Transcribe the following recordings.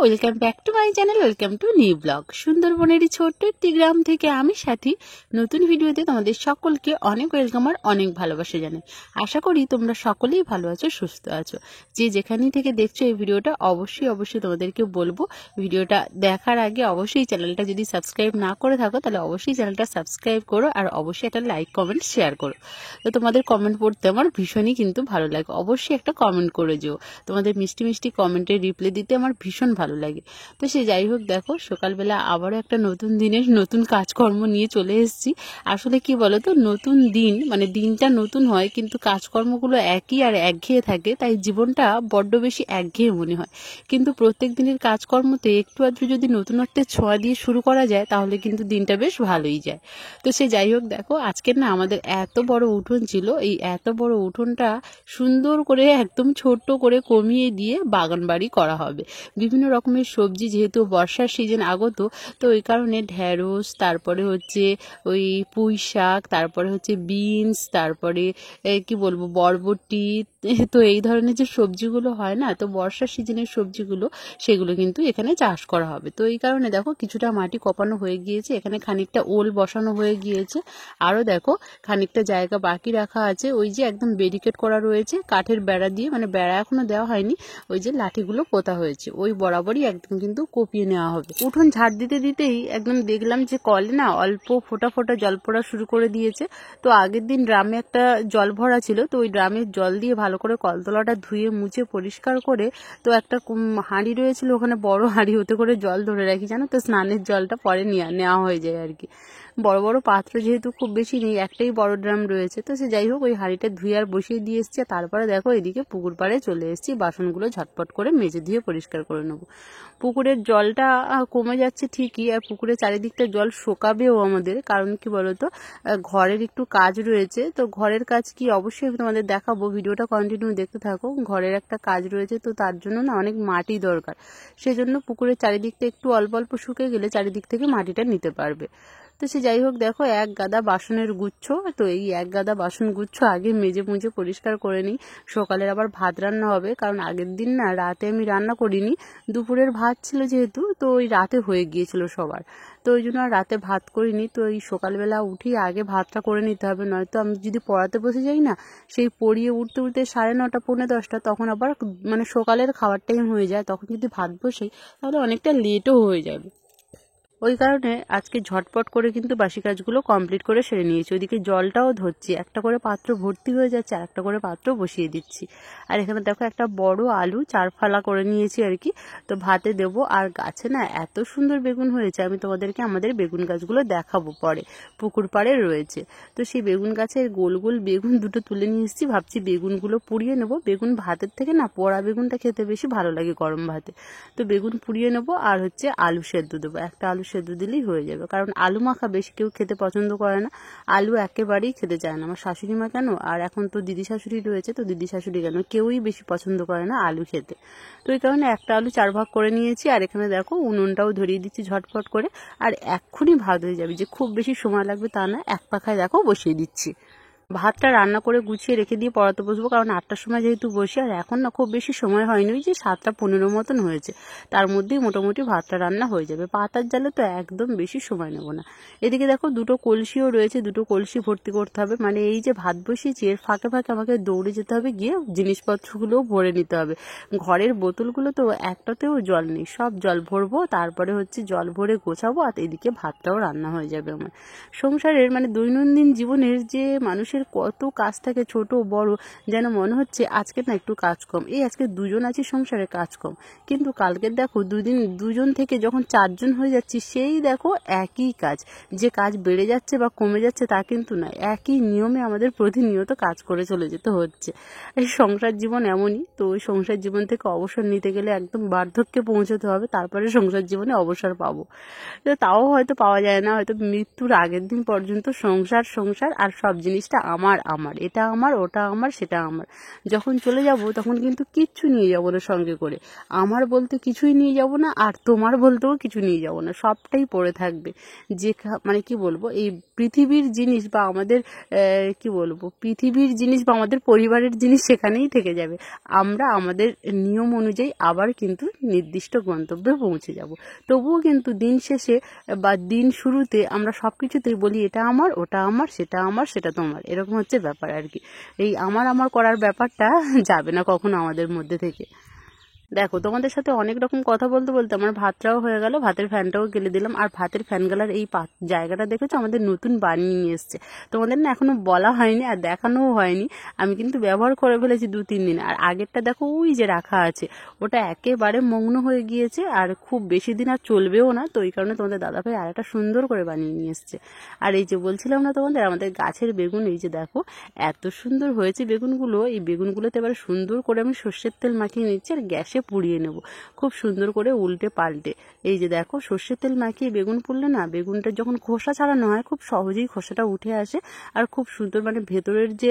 Welcome back to my channel, welcome to new blog. সুন্দরবনের ছোট্ট একটি গ্রাম থেকে আমি সাথী নতুন ভিডিওতে তোমাদের সকলকে অনেক ওয়েলকাম আর অনেক ভালোবাসা জানাই। আশা করি তোমরা সকলেই ভালো আছো, সুস্থ আছো। যে যেখানেই থেকে দেখছো এই ভিডিওটা, অবশ্যই তোমাদেরকে বলবো ভিডিওটা দেখার আগে অবশ্যই চ্যানেলটা যদি সাবস্ক্রাইব না করে থাকো তাহলে অবশ্যই চ্যানেলটা সাবস্ক্রাইব করো, আর অবশ্যই একটা লাইক কমেন্ট শেয়ার করো। তো তোমাদের কমেন্ট পড়তে আমার ভীষণই কিন্তু ভালো লাগে। অবশ্যই একটা কমেন্ট করে যেও, তোমাদের মিষ্টি মিষ্টি কমেন্টের রিপ্লাই দিতে আমার ভীষণ ভালো লাগে। তো সে যাই হোক, দেখো সকালবেলা আবারও একটা নতুন দিনের নতুন কাজকর্ম নিয়ে চলে এসেছি। আসলে কি বলতো, নতুন দিন মানে দিনটা নতুন হয় কিন্তু কাজকর্মগুলো একই আর একঘেয়ে থাকে, তাই জীবনটা বড্ড বেশি একঘেয়ে মনে হয়। কিন্তু প্রত্যেক দিনের কাজকর্মতে একটু আধটু যদি নতুনত্বের ছোঁয়া দিয়ে শুরু করা যায় তাহলে কিন্তু দিনটা বেশ ভালোই যায়। তো সে যাই হোক, দেখো আজকের না আমাদের এত বড় উঠোন ছিল, এই এত বড় উঠোনটা সুন্দর করে একদম ছোট্ট করে কমিয়ে দিয়ে বাগান বাড়ি করা হবে। বিভিন্ন রকমের সবজি, যেহেতু বর্ষার সিজন আগত, তো ওই কারণে ঢেঁড়স, তারপরে হচ্ছে ওই পুঁই শাক, তারপরে হচ্ছে বিনস, তারপরে কি বলবো বরবটি, তো এই ধরনের যে সবজিগুলো হয় না, তো বর্ষার সিজনের সবজিগুলো সেগুলো কিন্তু এখানে চাষ করা হবে। তো এই কারণে দেখো কিছুটা মাটি কপানো হয়ে গিয়েছে, এখানে খানিকটা ওল বসানো হয়ে গিয়েছে, আরও দেখো খানিকটা জায়গা বাকি রাখা আছে। ওই যে একদম ব্যারিকেড করা রয়েছে কাঠের বেড়া দিয়ে, মানে বেড়া এখনো দেওয়া হয়নি, ওই যে লাঠিগুলো পোতা হয়েছে ওই বরাবরই একদম কিন্তু কপিয়ে নেওয়া হবে। উঠোন ঝাড় দিতে দিতেই একদম দেখলাম যে কলে না অল্প ফোটা ফোটা জল পড়া শুরু করে দিয়েছে। তো আগের দিন ড্রামে একটা জল ভরা ছিল, তো ওই ড্রামের জল দিয়ে ভালো করে কলতলাটা ধুয়ে মুছে পরিষ্কার করে, তো একটা হাঁড়ি রয়েছিল ওখানে, বড় হাঁড়ি, ওতে করে জল ধরে রাখি জানো তো, স্নানের জলটা পরে নেওয়া হয়ে যায় আর কি। বড় বড় পাত্র যেহেতু খুব বেশি নেই, একটাই বড় ড্রাম রয়েছে, তো সে যাই হোক ওই হাঁড়িটা ধুয়ে আর বসিয়ে দিয়ে এসছি। তারপরে দেখো এদিকে পুকুর পাড়ে চলে এসেছি, বাসনগুলো ঝটপট করে মেজে ধুয়ে পরিষ্কার করে নেবো। পুকুরের জলটা কমে যাচ্ছে ঠিকই, আর পুকুরের চারিদিকটা জল শোকাবেও আমাদের, কারণ কি বলতো ঘরের একটু কাজ রয়েছে। তো ঘরের কাজ কি অবশ্যই তোমাদের দেখাবো, ভিডিওটা কন্টিনিউ দেখতে থাকো। ঘরের একটা কাজ রয়েছে, তো তার জন্য না অনেক মাটি দরকার, সেজন্য পুকুরের চারিদিকটা একটু অল্প অল্প শুকে গেলে চারিদিক থেকে মাটিটা নিতে পারবে। তো সে যাই হোক, দেখো এক গাদা বাসনের গুচ্ছ, তো এই এক গাদা বাসন গুচ্ছ আগে মেজে মুজে পরিষ্কার করে নিই। সকালের আবার ভাত রান্না হবে, কারণ আগের দিন না রাতে আমি রান্না করিনি, দুপুরের ভাত ছিল যেহেতু, তো ওই রাতে হয়ে গিয়েছিল সবার, তো ওই জন্য আর রাতে ভাত করিনি। তো এই সকালবেলা উঠি আগে ভাতটা করে নিতে হবে, নয়তো আমি যদি পড়াতে বসে যাই না, সেই পড়িয়ে উঠতে উঠতে 9:30 পৌনে 10টা, তখন আবার মানে সকালের খাবার টাইম হয়ে যায়, তখন যদি ভাত বসাই তাহলে অনেকটা লেটও হয়ে যাবে। ওই কারণে আজকে ঝটপট করে কিন্তু বাসি কাজগুলো কমপ্লিট করে সেরে নিয়েছি। ওইদিকে জলটাও ধরছি, একটা করে পাত্র ভর্তি হয়ে যাচ্ছে, আর একটা করে পাত্র বসিয়ে দিচ্ছি। আর এখানে দেখো একটা বড় আলু 4 ফালা করে নিয়েছি আর কি, তো ভাতে দেবো। আর গাছে না এত সুন্দর বেগুন হয়েছে, আমি তোমাদেরকে আমাদের বেগুন গাছগুলো দেখাবো পরে, পুকুর পাড়ে রয়েছে। তো সেই বেগুন গাছের গোল গোল বেগুন দুটো তুলে নিয়ে এসেছি, ভাবছি বেগুনগুলো পুড়িয়ে নেবো। বেগুন ভাতের থেকে না পোড়া বেগুনটা খেতে বেশি ভালো লাগে গরম ভাতে, তো বেগুন পুড়িয়ে নেবো। আর হচ্ছে আলু সেদ্ধ দেবো, একটা আলু সেদ্ধ দিলেই হয়ে যাবে, কারণ আলু মাখা বেশি কেউ খেতে পছন্দ করে না, আলু একেবারেই খেতে চায় না। আমার শাশুড়ি মা কেন, আর এখন তো দিদি শাশুড়ি রয়েছে, তো দিদি শাশুড়ি কেন, কেউই বেশি পছন্দ করে না আলু খেতে। তো এই কারণে একটা আলু 4 ভাগ করে নিয়েছি। আর এখানে দেখো উনুনটাও ধরিয়ে দিচ্ছি ঝটপট করে, আর এক্ষুনি ভাত হয়ে যাবে, যে খুব বেশি সময় লাগবে তা না, এক পাখায় দেখো বসিয়ে দিচ্ছি। ভাতটা রান্না করে গুছিয়ে রেখে দিয়ে পড়াতে বসবো, কারণ 8টার সময় যেহেতু বসি, আর এখন না খুব বেশি সময় হয়নি, ওই যে 7টা 15 মতন হয়েছে, তার মধ্যেই মোটামুটি ভাতটা রান্না হয়ে যাবে। পাতার জালে তো একদম বেশি সময় নেব না। এদিকে দেখো দুটো কলসিও রয়েছে, দুটো কলসি ভর্তি করতে হবে, মানে এই যে ভাত বসিয়েছি এর ফাঁকে ফাঁকে আমাকে দৌড়ে যেতে হবে, গিয়ে জিনিসপত্রগুলোও ভরে নিতে হবে। ঘরের বোতলগুলো তো একটাতেও জল নেই, সব জল ভরবো, তারপরে হচ্ছে জল ভরে গোছাবো, আর এদিকে ভাতটাও রান্না হয়ে যাবে আমার। সংসারের মানে দৈনন্দিন জীবনের যে মানুষের মানুষের কত কাজ থাকে, ছোট বড়, যেন মনে হচ্ছে আজকে না একটু কাজ কম, এই আজকে 2 জন আছি সংসারে, কাজ কম। কিন্তু কালকে দেখো 2 জন থেকে যখন 4 জন হয়ে যাচ্ছি, সেই দেখো একই কাজ, যে কাজ বেড়ে যাচ্ছে বা কমে যাচ্ছে তা কিন্তু নয়, একই নিয়মে আমাদের প্রতিনিয়ত কাজ করে চলে যেতে হচ্ছে। এই সংসার জীবন এমনই। তো ওই সংসার জীবন থেকে অবসর নিতে গেলে একদম বার্ধক্যে পৌঁছতে হবে, তারপরে সংসার জীবনে অবসর পাবো। তাও হয়তো পাওয়া যায় না, হয়তো মৃত্যুর আগের দিন পর্যন্ত সংসার সংসার আর সব জিনিসটা আমার আমার, এটা আমার, ওটা আমার, সেটা আমার। যখন চলে যাব তখন কিন্তু কিচ্ছু নিয়ে যাবো না সঙ্গে করে, আমার বলতে কিছুই নিয়ে যাব না, আর তোমার বলতেও কিছু নিয়ে যাব না, সবটাই পড়ে থাকবে। যে মানে কি বলবো, এই পৃথিবীর জিনিস বা আমাদের কি বলবো, পৃথিবীর জিনিস বা আমাদের পরিবারের জিনিস সেখানেই থেকে যাবে। আমরা আমাদের নিয়ম অনুযায়ী আবার কিন্তু নির্দিষ্ট গন্তব্যে পৌঁছে যাব। তবুও কিন্তু দিন শেষে বা দিন শুরুতে আমরা সব কিছুতেই বলি এটা আমার, ওটা আমার, সেটা আমার, সেটা তোমার, এরকম হচ্ছে ব্যাপার আর কি। এই আমার আমার করার ব্যাপারটা যাবে না কখনো আমাদের মধ্যে থেকে। দেখো, তোমাদের সাথে অনেক রকম কথা বলতে বলতে আমার ভাতটাও হয়ে গেল, ভাতের ফ্যানটাও গেলে দিলাম। আর ভাতের ফ্যান গেলার এই জায়গাটা দেখেছো, আমাদের নতুন বানিয়ে নিয়ে এসছে। তোমাদের না এখনো বলা হয়নি আর দেখানোও হয়নি, আমি কিন্তু ব্যবহার করে ফেলেছি 2-3 দিন। আর আগেরটা দেখো ওই যে রাখা আছে, ওটা একেবারে মগ্ন হয়ে গিয়েছে আর খুব বেশি দিন আর চলবেও না। তো এই কারণে তোমাদের দাদাভাই আর একটা সুন্দর করে বানিয়ে নিয়ে এসছে। আর এই যে বলছিলাম না তোমাদের, আমাদের গাছের বেগুন, এই যে দেখো এত সুন্দর হয়েছে বেগুনগুলো। এই বেগুনগুলোতে এবার সুন্দর করে আমি সর্ষের তেল মাখিয়ে নিচ্ছি আর গ্যাসে পুড়িয়ে নেব খুব সুন্দর করে উল্টে পাল্টে। এই যে দেখো, সর্ষের তেল মাখিয়ে বেগুন পুড়লে না, বেগুনটা যখন খোসা ছাড়ানো হয় খুব সহজেই খোসাটা উঠে আসে আর খুব সুন্দর, মানে ভেতরের যে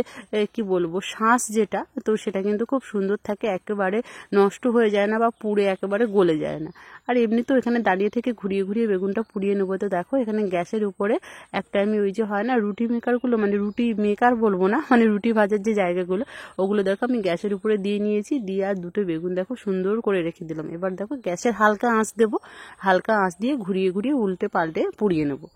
কি বলবো শাঁস যেটা, তো সেটা কিন্তু খুব সুন্দর থাকে, একেবারে নষ্ট হয়ে যায় না বা পুড়ে একেবারে গলে যায় না। আর এমনি তো এখানে দাঁড়িয়ে থেকে ঘুরিয়ে ঘুরিয়ে বেগুনটা পুড়িয়ে নেবো। তো দেখো এখানে গ্যাসের উপরে একটা আমি ওই যে হয় না রুটি মেকারগুলো, মানে রুটি মেকার বলবো না, মানে রুটি ভাজার যে জায়গাগুলো, ওগুলো দেখো আমি গ্যাসের উপরে দিয়ে নিয়েছি, দিয়ে আর 2টো বেগুন দেখো সুন্দর করে রেখে দিলাম। এবার দেখো গ্যাসের হালকা আঁচ দেবো, হালকা আঁচ দিয়ে ঘুরিয়ে ঘুরিয়ে উল্টে পাল্টে পুড়িয়ে নেবো।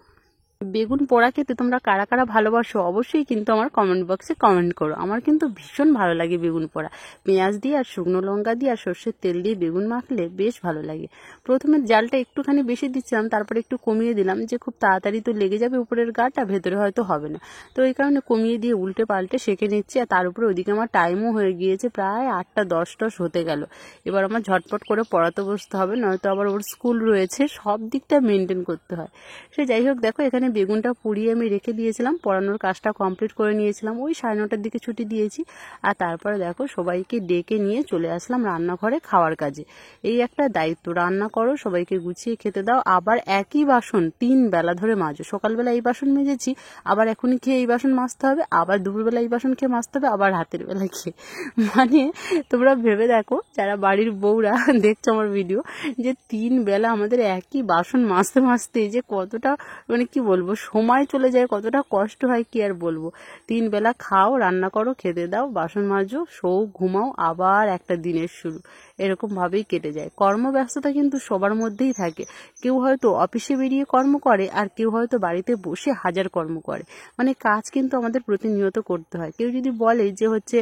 বেগুন পোড়া খেতে তোমরা কারা কারা ভালোবাসো অবশ্যই কিন্তু আমার কমেন্ট বক্সে কমেন্ট করো। আমার কিন্তু ভীষণ ভালো লাগে বেগুন পোড়া, পেঁয়াজ দিয়ে আর শুকনো লঙ্কা দিয়ে আর সর্ষের তেল দিয়ে বেগুন মাখলে বেশ ভালো লাগে। প্রথমে জালটা একটুখানি বেশি দিচ্ছিলাম, তারপরে একটু কমিয়ে দিলাম, যে খুব তাড়াতাড়ি তো লেগে যাবে উপরের গাটা, ভেতরে হয়তো হবে না, তো এই কারণে কমিয়ে দিয়ে উল্টে পাল্টে সেঁকে নিচ্ছি। আর তার উপরে ওইদিকে আমার টাইমও হয়ে গিয়েছে, প্রায় 8টা 10 হতে গেল। এবার আমার ঝটপট করে পড়াতে বসতে হবে, নয়তো আবার ওর স্কুল রয়েছে, সব দিকটা মেনটেন করতে হয়। সে যাই হোক, দেখো এখানে বেগুনটা পুড়িয়ে আমি রেখে দিয়েছিলাম, পড়ানোর কাজটা কমপ্লিট করে নিয়েছিলাম, ওই 9:30টার দিকে ছুটি দিয়েছি। আর তারপরে দেখো সবাইকে ডেকে নিয়ে চলে আসলাম রান্নাঘরে খাওয়ার কাজে। এই একটা দায়িত্ব, রান্না করো, সবাইকে গুছিয়ে খেতে দাও, আবার একই বাসন 3 বেলা ধরে মাজো। সকালবেলা এই বাসন মেজেছি, আবার এখনই খেয়ে এই বাসন মাজতে হবে, আবার দুপুরবেলা এই বাসন খেয়ে মাজতে হবে, আবার রাতের বেলা খেয়ে। মানে তোমরা ভেবে দেখো, যারা বাড়ির বউরা দেখছো আমার ভিডিও, যে 3 বেলা আমাদের একই বাসন মাজতে মাজতে যে কতটা, মানে কি বলবো, সময় চলে যায়, কতটা কষ্ট হয় কি আর বলবো। 3 বেলা খাও, রান্না করো, খেতে দাও, বাসন মাজো, শো, ঘুমাও, আবার একটা দিনের শুরু, এরকম ভাবেই কেটে যায়। কর্মব্যস্ততা কিন্তু সবার মধ্যেই থাকে, কেউ হয়তো অফিসে বেরিয়ে কর্ম করে আর কেউ হয়তো বাড়িতে বসে হাজার কর্ম করে, মানে কাজ কিন্তু আমাদের প্রতিনিয়ত করতে হয়। কেউ যদি বলে যে হচ্ছে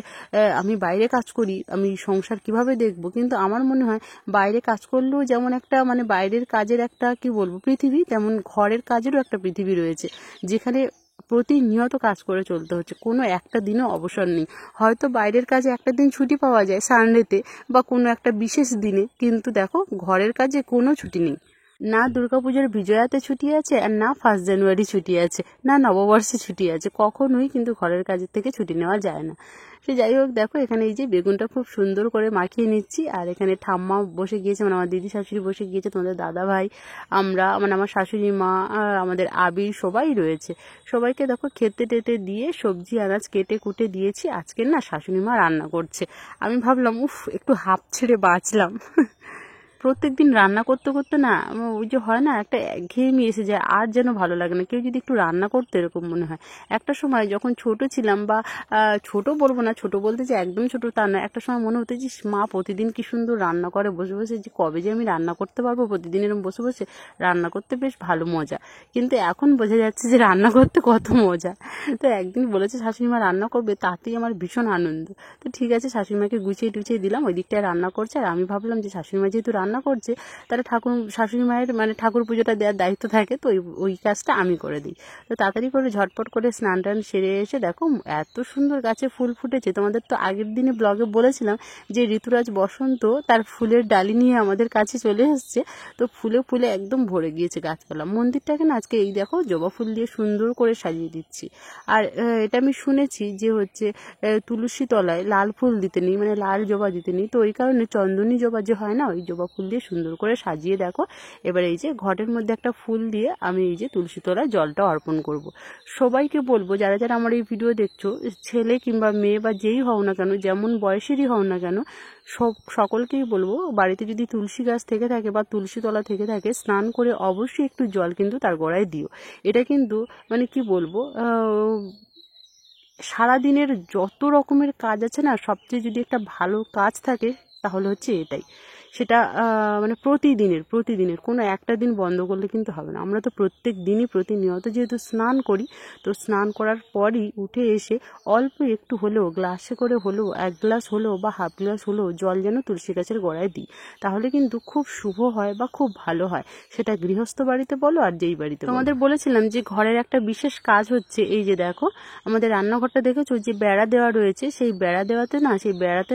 আমি বাইরে কাজ করি, আমি সংসার কিভাবে দেখবো, কিন্তু আমার মনে হয় বাইরে কাজ করলেও যেমন একটা, মানে বাইরের কাজের একটা কি বলবো পৃথিবী, তেমন ঘরের কাজেরও একটা পৃথিবী রয়েছে, যেখানে প্রতিনিয়ত কাজ করে চলতে হচ্ছে, কোনো একটা দিনও অবসর নেই। হয়তো বাইরের কাজে একটা দিন ছুটি পাওয়া যায় সানডেতে বা কোনো একটা বিশেষ দিনে, কিন্তু দেখো ঘরের কাজে কোনো ছুটি নেই। না দুর্গাপুজোর বিজয়াতে ছুটি আছে, আর না 1 জানুয়ারি ছুটি আছে, না নববর্ষে ছুটি আছে, কখনোই কিন্তু ঘরের কাজের থেকে ছুটি নেওয়া যায় না। সে যাই হোক, দেখো এখানে এই যে বেগুনটা খুব সুন্দর করে মাখিয়ে নিচ্ছি, আর এখানে ঠাম্মা বসে গিয়েছে, মানে আমার দিদি শাশুড়ি বসে গিয়েছে, তোমাদের দাদা ভাই, আমরা, মানে আমার শাশুড়ি মা, আমাদের আবির, সবাই রয়েছে। সবাইকে দেখো খেতে টেতে দিয়ে সবজি আনাজ কেটে কুটে দিয়েছি। আজকে না শাশুড়ি মা রান্না করছে, আমি ভাবলাম উফ একটু হাঁপ ছেড়ে বাঁচলাম। প্রত্যেকদিন রান্না করতে করতে না ওই যে হয় না, একটা একঘেয়েমি এসে যায়, আর যেন ভালো লাগে না। কেউ যদি একটু রান্না করতে, এরকম মনে হয়। একটা সময় যখন ছোট ছিলাম, বা ছোট বলবো না, ছোট বলতে যে একদম ছোট তা না, একটা সময় মনে হতো যে মা প্রতিদিন কি সুন্দর রান্না করে বসে বসে, যে কবে যে আমি রান্না করতে পারবো প্রতিদিন এরকম বসে বসে, রান্না করতে বেশ ভালো মজা। কিন্তু এখন বোঝা যাচ্ছে যে রান্না করতে কত মজা। তো একদিন বলেছে শাশুড়ি মা রান্না করবে, তাতেই আমার ভীষণ আনন্দ। তো ঠিক আছে, শাশুড়ি মাকে গুছিয়ে টুছিয়ে দিলাম, ওই দিকটায় রান্না করছে, আর আমি ভাবলাম যে শাশুড়ি মা যেহেতু রান্না রান্না করছে তাহলে শাশুড়ি মায়ের মানে ঠাকুর পুজোটা দেওয়ার দায়িত্ব থাকে, তো ওই কাজটা আমি করে দিই। তো তাড়াতাড়ি করে ঝটপট করে স্নান টান সেরে এসে দেখো এত সুন্দর গাছে ফুল ফুটেছে। তোমাদের তো আগের দিনে ব্লগে বলেছিলাম যে ঋতুরাজ বসন্ত তার ফুলের ডালি নিয়ে আমাদের কাছে চলে এসছে, তো ফুলে ফুলে একদম ভরে গিয়েছে গাছপালা। মন্দিরটাকে না আজকে এই দেখো জবা ফুল দিয়ে সুন্দর করে সাজিয়ে দিচ্ছি। আর এটা আমি শুনেছি যে হচ্ছে তুলসী তলায় লাল ফুল দিতে নেই, মানে লাল জবা দিতে নেই, তো ওই কারণে চন্দনী জবা যে হয় না ওই জবা ফুল দিয়ে সুন্দর করে সাজিয়ে দেখো এবার এই যে ঘটের মধ্যে একটা ফুল দিয়ে আমি এই যে তুলসী তলায় জলটা অর্পণ করব। সবাইকে বলবো যারা যারা আমার এই ভিডিও দেখছো, ছেলে কিংবা মেয়ে বা যেই হও না কেন, যেমন বয়সেরই হও না কেন, সকলকেই বলবো বাড়িতে যদি তুলসী গাছ থেকে থাকে বা তুলসী তলা থেকে থাকে, স্নান করে অবশ্যই একটু জল কিন্তু তার গোড়ায় দিও। এটা কিন্তু মানে কি বলবো, সারাদিনের যত রকমের কাজ আছে না, সবচেয়ে যদি একটা ভালো কাজ থাকে তাহলে হচ্ছে এটাই। সেটা মানে প্রতিদিনের কোনো একটা দিন বন্ধ করলে কিন্তু হবে না। আমরা তো প্রত্যেক দিনই প্রতিনিয়ত যেহেতু স্নান করি, তো স্নান করার পরই উঠে এসে অল্প একটু হলেও গ্লাসে করে হলেও 1 গ্লাস হলেও বা হাফ গ্লাস হলেও জল যেন তুলসী গাছের গোড়ায় দিই, তাহলে কিন্তু খুব শুভ হয় বা খুব ভালো হয়। সেটা গৃহস্থ বাড়িতে বলো আর যেই বাড়িতে। তোমাদের বলেছিলাম যে ঘরের একটা বিশেষ কাজ হচ্ছে এই যে দেখো আমাদের রান্নাঘরটা দেখেছো যে বেড়া দেওয়া রয়েছে, সেই বেড়া দেওয়াতে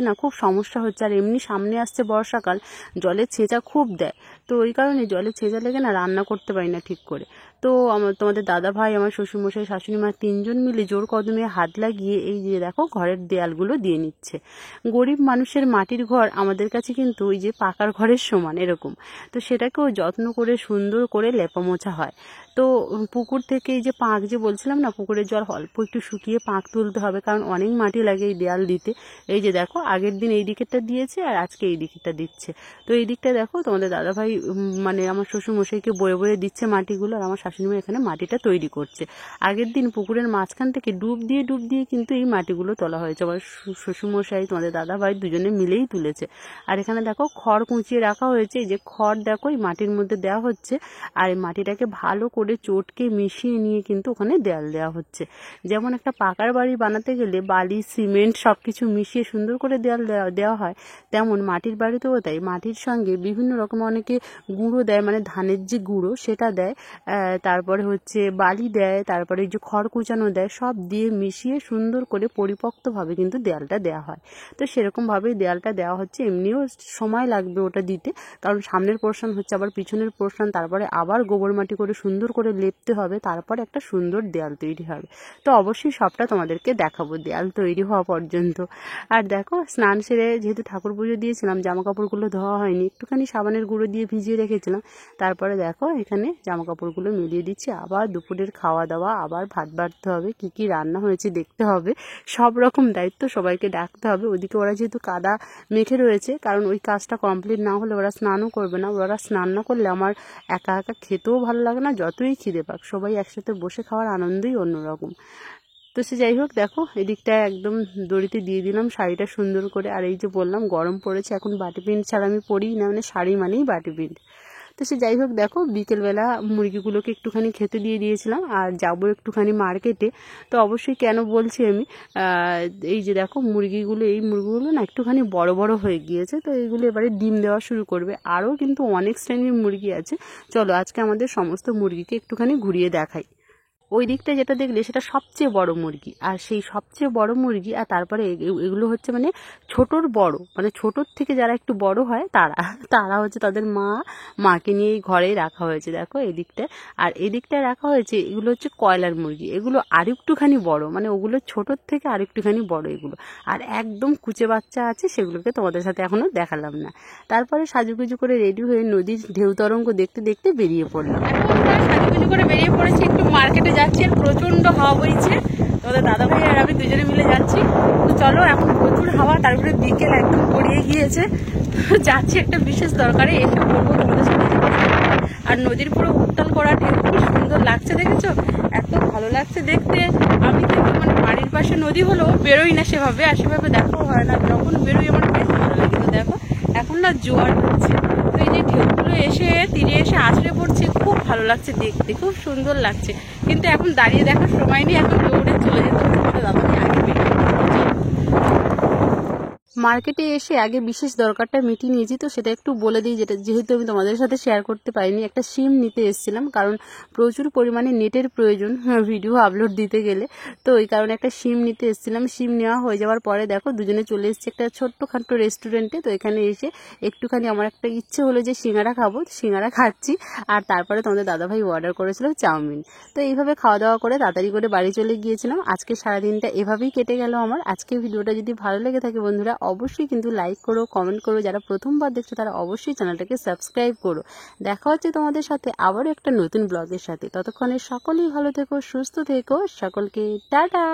না খুব সমস্যা হচ্ছে। আর এমনি সামনে আসছে বর্ষাকাল, জলের ছেঁচা খুব দেয়, তো ওই কারণে জলের ছেঁচা লেগে না রান্না করতে পারি না ঠিক করে। তো তোমাদের দাদা ভাই, আমার শ্বশুরমশাই, শাশুড়ি মা 3 জন মিলে জোর কদমে হাত লাগিয়ে এই যে দেখো ঘরের দেয়ালগুলো দিয়ে নিচ্ছে। গরিব মানুষের মাটির ঘর আমাদের কাছে কিন্তু ওই যে পাকার ঘরের সমান এরকম, তো সেটাকেও যত্ন করে সুন্দর করে লেপা মোছা হয়। তো পুকুর থেকে এই যে পাঁক যে বলছিলাম না, পুকুরের জল অল্প একটু শুকিয়ে পাঁক তুলতে হবে, কারণ অনেক মাটি লাগে এই দেয়াল দিতে। এই যে দেখো আগের দিন এই দিকেরটা দিয়েছে আর আজকে এই দিকেরটা দিচ্ছে। তো এই দিকটা দেখো তোমাদের দাদাভাই মানে আমার শ্বশুরমশাইকে বয়ে বয়ে দিচ্ছে মাটিগুলো, আর আমার শাশুড়িমা এখানে মাটিটা তৈরি করছে। আগের দিন পুকুরের মাঝখান থেকে ডুব দিয়ে কিন্তু এই মাটিগুলো তোলা হয়েছে। আমার শ্বশুরমশাই তোমাদের দাদাভাই দুজনে মিলেই তুলেছে। আর এখানে দেখো খড় কুচিয়ে রাখা হয়েছে, এই যে খড় দেখো এই মাটির মধ্যে দেওয়া হচ্ছে, আর এই মাটিটাকে ভালো করে চটকে মিশিয়ে নিয়ে কিন্তু ওখানে দেয়াল দেওয়া হচ্ছে। যেমন একটা পাকার বাড়ি বানাতে গেলে বালি সিমেন্ট সবকিছু মিশিয়ে সুন্দর করে দেয়াল দেওয়া হয়, তেমন মাটির বাড়িতেও তাই। মাটির সঙ্গে বিভিন্ন রকম অনেকে গুঁড়ো দেয়, মানে ধানের যে গুঁড়ো সেটা দেয়, তারপরে হচ্ছে বালি দেয়, তারপরে যে খড় কুচানো দেয়, সব দিয়ে মিশিয়ে সুন্দর করে পরিপক্তভাবে কিন্তু দেয়ালটা দেওয়া হয়। তো সেরকমভাবেই দেয়ালটা দেওয়া হচ্ছে। এমনিও সময় লাগবে ওটা দিতে, কারণ সামনের পোর্শন হচ্ছে আবার পিছনের পোর্শন, তারপরে আবার গোবর মাটি করে সুন্দর করে লেপতে হবে, তারপর একটা সুন্দর দেয়াল তৈরি হবে। তো অবশ্যই সবটা তোমাদেরকে দেখাবো দেয়াল তৈরি হওয়া পর্যন্ত। আর দেখো স্নান সেরে যেহেতু ঠাকুর পুজো দিয়েছিলাম, জামা কাপড়গুলো ধোয়া হয়নি, একটুখানি সাবানের গুঁড়ো দিয়ে ভিজিয়ে রেখেছিলাম। তারপরে দেখো এখানে জামা কাপড়গুলো মিলিয়ে দিচ্ছি। আবার দুপুরের খাওয়া দাওয়া, আবার ভাত বাড়তে হবে, কি কি রান্না হয়েছে দেখতে হবে, সব রকম দায়িত্ব সবাইকে ডাকতে হবে। ওদিকে ওরা যেহেতু কাদা মেখে রয়েছে, কারণ ওই কাজটা কমপ্লিট না হলে ওরা স্নানও করবে না। ওরা স্নান না করলে আমার একা একা খেতেও ভালো লাগে না, যতই খিদে পাক। সবাই একসাথে বসে খাওয়ার আনন্দই অন্যরকম। তো সে যাই হোক, দেখো এদিকটা একদম দড়িতে দিয়ে দিলাম শাড়িটা সুন্দর করে। আর এই যে বললাম গরম পড়েছে, এখন বাটি প্রিন্ট ছাড়া আমি পরিই না, মানে শাড়ি মানেই বাটি প্রিন্ট। তো সে যাই হোক, দেখো বিকেলবেলা মুরগিগুলোকে একটুখানি খেতে দিয়ে দিয়েছিলাম, আর যাবো একটুখানি মার্কেটে। তো অবশ্যই কেন বলছি আমি, এই যে দেখো এই মুরগিগুলো না একটুখানি বড় বড় হয়ে গিয়েছে, তো এইগুলো এবারে ডিম দেওয়া শুরু করবে। আরও কিন্তু অনেক শ্রেণীর মুরগি আছে, চলো আজকে আমাদের সমস্ত মুরগিকে একটুখানি ঘুরিয়ে দেখাই। ওই দিকটা যেটা দেখলে সেটা সবচেয়ে বড় মুরগি, আর সেই সবচেয়ে বড় মুরগি, আর তারপরে এগুলো হচ্ছে মানে ছোটোর বড়, মানে ছোটোর থেকে যারা একটু বড় হয় তারা হচ্ছে তাদের মাকে নিয়ে এই ঘরেই রাখা হয়েছে। দেখো এই দিকটায়, আর এই দিকটায় রাখা হয়েছে এগুলো হচ্ছে কয়লার মুরগি। এগুলো আরেকটুখানি বড়, মানে ওগুলো ছোটোর থেকে আরেকটুখানি বড় এগুলো। আর একদম কুচে বাচ্চা আছে, সেগুলোকে তোমাদের সাথে এখনো দেখালাম না। তারপরে সাজুগুজু করে রেডি হয়ে নদীর ঢেউ তরঙ্গ দেখতে দেখতে বেরিয়ে পড়লাম। সাজুগুজু করে বেরিয়ে পড়েছি, একটু মার্কেটে যাচ্ছি, আর প্রচন্ড হাওয়া বইছে। তোমাদের দাদা ভাই আর আমি দুজনে মিলে যাচ্ছি। তো চলো, এখন প্রচুর হাওয়া, তারপরে বিকেল একদম গড়িয়ে গিয়েছে, যাচ্ছি একটা বিশেষ দরকারে, এসে বলবো তোমাদের সাথে। আর নদীর পুরো উত্তাল করা ঢেউ কি সুন্দর লাগছে, দেখেছো? এত ভালো লাগছে দেখতে। আমি কিন্তু মানে বাড়ির পাশে নদী হলেও বেরোই না সেভাবে, আর সেভাবে দেখাও হয় না। যখন বেরোই আমার বেশ ভালো লাগে। তো দেখো এখন না জোয়ার হচ্ছে, তো এই যে ঢেউগুলো এসে তীরে এসে আছড়ে পড়ছে, খুব ভালো লাগছে দেখতে, খুব সুন্দর লাগছে। কিন্তু এখন দাঁড়িয়ে দেখার সময় নেই, এখন দৌড়ে চলে যেতে হবে। দাদা আগে মার্কেটে এসে আগে বিশেষ দরকারটা মিটিয়ে নিয়েছি, তো সেটা একটু বলে দিই, যেহেতু আমি তোমাদের সাথে শেয়ার করতে পারিনি। একটা সিম নিতে এসেছিলাম, কারণ প্রচুর পরিমাণে নেটের প্রয়োজন ভিডিও আপলোড দিতে গেলে, তো ওই কারণে একটা সিম নিতে এসেছিলাম। সিম নেওয়া হয়ে যাওয়ার পরে দেখো দুজনে চলে এসেছি একটা ছোট্টখাট্ট রেস্টুরেন্টে। তো এখানে এসে একটুখানি আমার একটা ইচ্ছে হলো যে সিঙ্গারা খাবো, সিঙ্গারা খাচ্ছি। আর তারপরে তোমাদের দাদাভাই অর্ডার করেছিল চাউমিন। তো এইভাবে খাওয়া দাওয়া করে তাড়াতাড়ি করে বাড়ি চলে গিয়েছিলাম। আজকে সারাদিনটা এভাবেই কেটে গেল আমার। আজকে ভিডিওটা যদি ভালো লেগে থাকে বন্ধুরা, অবশ্যই কিন্তু লাইক করো, কমেন্ট করো। যারা প্রথমবার দেখছো তারা অবশ্যই চ্যানেলটাকে সাবস্ক্রাইব করো। দেখা হচ্ছে তোমাদের সাথে আবারও একটা নতুন ব্লগের সাথে। ততক্ষণে সকলেই ভালো থেকো, সুস্থ থেকো, সকলকে টাটা।